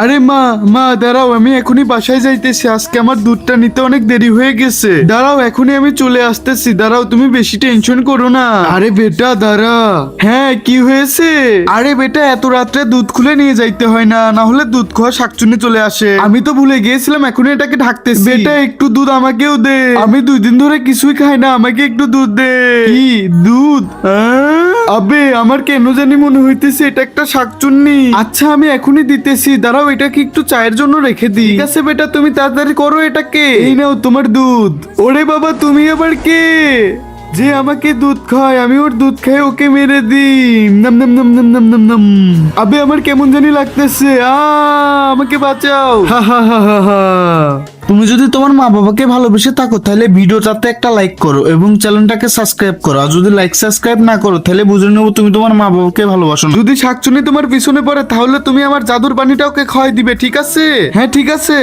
আরে মা মা দাঁড়াও, আমি এখনই বাসায় যাইতেছি, আজকে আমার দুধটা নিতে অনেক দেরি হয়ে গেছে। দাঁড়াও, এখনই আমি চলে আসতেছি, দাঁড়াও, তুমি বেশি টেনশন করো না। আরে বেটা দাঁড়া। হ্যাঁ কি হয়েছে? আরে বেটা, এত রাত্রে দুধ খুলে নিয়ে যাইতে হয় না, না হলে দুধ খাওয়া শাকচুন্নি চলে আসে। আমি তো ভুলে গিয়েছিলাম, এখনই এটাকে ঢাকতেছি। বেটা একটু দুধ আমাকেও দে, আমি 2 দিন ধরে কিছুই খাই না, আমাকে একটু দুধ দে। কি দুধ? আবে আমার কেন জানি মনে হইতেছে এটা একটা শাকচুন্নি। আচ্ছা আমি এখনই দিতেছি, দাঁড়াও এটাকে একটু চায়ের জন্য রেখে দিই। ঠিক আছে বেটা, তুমি তাড়াতাড়ি করো এটাকে। এই নাও তোমার দুধ। ওরে বাবা, তুমি আবার কে যে আমাকে দুধ খায়? আমি ওর দুধ খাই ওকে মেরে দিই। নাম নাম নাম নাম নাম নাম নাম। আবে আমার কেমন জানি লাগতেছে, আমাকে বাঁচাও। হা হা হা হা হা। তুমি যদি তোমার মা বাবাকে ভালোবেসে থাকো তাহলে ভিডিওটাতে একটা লাইক করো এবং চ্যানেলটাকে সাবস্ক্রাইব করো। আর যদি লাইক সাবস্ক্রাইব না করো তাহলে বুঝে নেবো তুমি তোমার মা বাবাকে ভালোবাসো না। যদি শাকচুনি তোমার পিছনে পড়ে তাহলে তুমি আমার জাদুর পানিটা ওকে খাওয়াই দিবে, ঠিক আছে? হ্যাঁ ঠিক আছে।